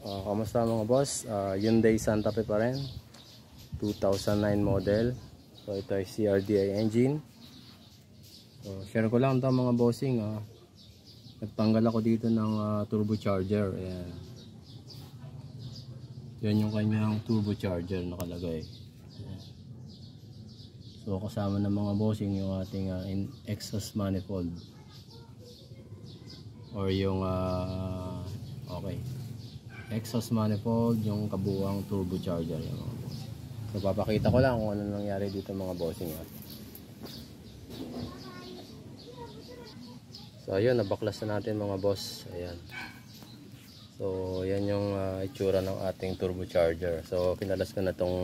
Kamusta mga boss? Hyundai Santa Fe pa rin, 2009 model. So ito ay CRDI engine. So share ko lang ito mga bossing. Nagtanggal ako dito ng turbocharger. Ayan. Yan yung kanyang turbocharger nakalagay. Ayan. So kasama ng mga bossing yung ating exhaust manifold. Or yung okay, exhaust manifold, yung kabuuang turbocharger yung mga boss. So papakita ko lang kung ano nangyari dito mga bossing. So ayun, nabaklas na natin mga boss. Ayan. So yan yung itsura ng ating turbocharger. So kinalas ko na tong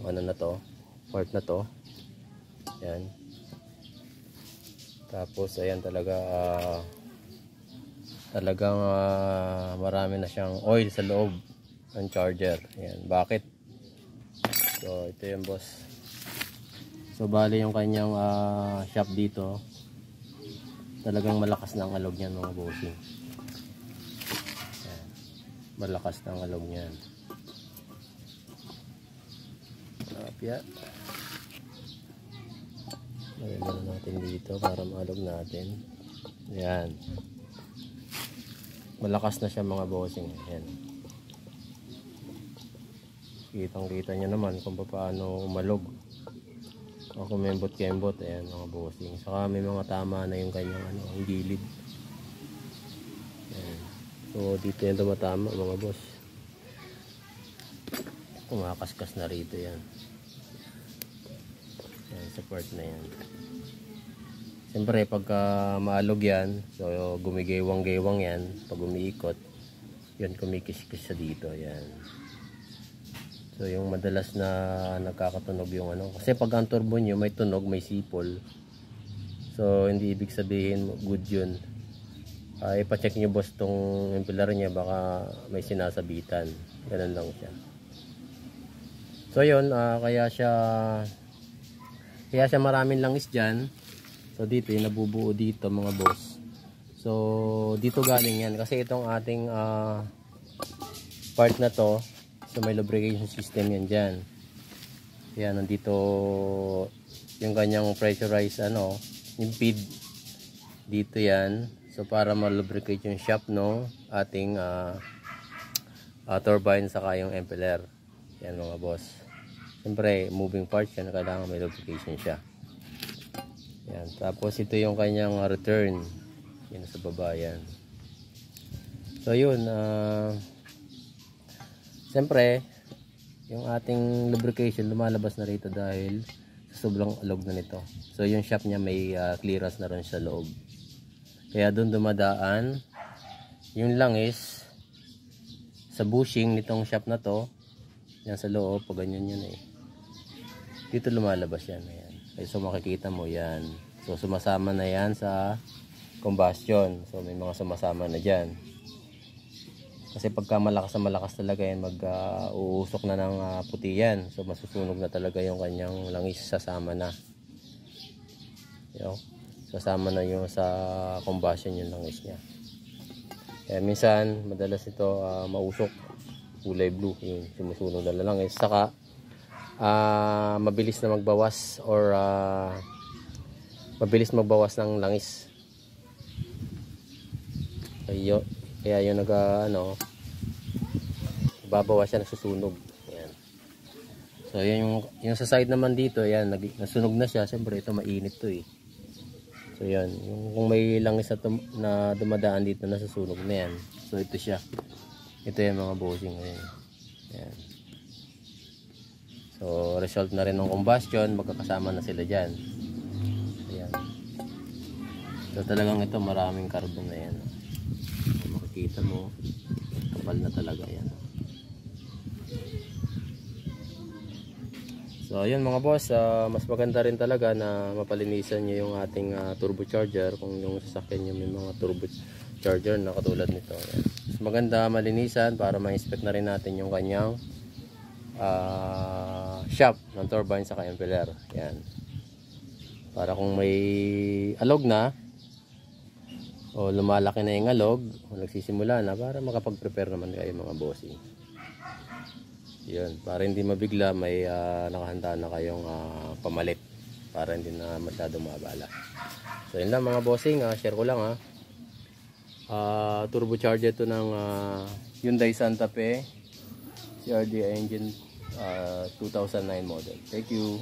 ano na to, part na to. Ayan. Tapos ayan talaga talagang marami na siyang oil sa loob ng charger. Ayan, bakit? So ito yung boss. So bali yung kanyang shop dito, talagang malakas na ang alog niyan mga bossing. Ayan, malakas na ang alog niyan. Apya. Lagyan na natin dito para maalog natin. Ayan, malakas na siya mga bossing. Ayan. Kitang kita nyo naman kung paano umalog o kumembot-kembot. Ayan mga bossing. Saka may mga tama na yung kanyang ang gilid. Ayan. So dito yung tumatama mga boss. Kumakaskas na rito yan. Ayan, sa part na yan. Siyempre pagka maalog yan, so gumigewang-gewang yan pag umiikot, yan kumikis-kis sa dito. Yan. So yung madalas na nagkakatunog yung kasi pag ang turbo nyo may tunog, may sipol, so hindi ibig sabihin good yun. Ipacheck nyo boss tong impeller nya, baka may sinasabitan. Ganun lang siya. So yun, kaya siya maraming langis dyan. So dito yung nabubuo dito mga boss. So dito galing yan kasi itong ating part na to, so may lubrication system yan dyan. Yan, nandito yung kanyang pressurized yung feed dito yan. So para ma-lubricate yung shaft no ating turbine saka yung impeller. Yan mga boss. Siyempre moving parts yan, kailangan may lubrication siya. Yan. Tapos ito yung kanyang return. Yan sa baba yan. So yun. Siyempre, yung ating lubrication lumalabas na rito dahil sa sobrang alog na nito. So yung shaft niya may clearance na rin sa loob. Kaya doon dumadaan yung langis sa bushing nitong shaft na to. Yan sa loob. Pag ganyan yun dito lumalabas yan. Ayan. So makikita mo yan. So sumasama na yan sa combustion. So may mga sumasama na dyan. Kasi pagka malakas na malakas talaga yan, uusok na ng puti yan. So masusunog na talaga yung kanyang langis, sasama na. Sasama na yung sa combustion yung langis niya. Kaya minsan madalas ito mausok. Kulay blue yung sumusunog na langis. Saka mabilis na magbawas or mabilis magbawas ng langis. Kaya yung babawas siya, nasusunog. Ayan. So yan yung sa side naman dito, yan nasunog na siya. Siyempre ito mainit to So yan, kung may langis na dumadaan dito, nasusunog na yan. So ito siya. Ito yung mga bossing. Ayan. So result na rin ng combustion, magkakasama na sila dyan. Ayan. So talagang ito maraming carbon na yan. Makikita mo, kapal na talaga yan. So ayun mga boss, mas maganda rin talaga na mapalinisan nyo yung ating turbocharger kung yung sasakyan nyo may mga turbocharger na katulad nito. Ayan. Mas maganda malinisan para ma-inspect na rin natin yung kanyang shaft ng turbine sa impeller. Yan. Para kung may alog na o lumalaki na yung alog o nagsisimula na, para makapag-prepare naman kayo mga bossing. Yun, para hindi mabigla, may nakahanda na kayong pamalit para hindi na masyado maabala. So yun lang mga bossing, share ko lang turbocharger to ng Hyundai Santa Fe CRD engine, 2009 model. Thank you.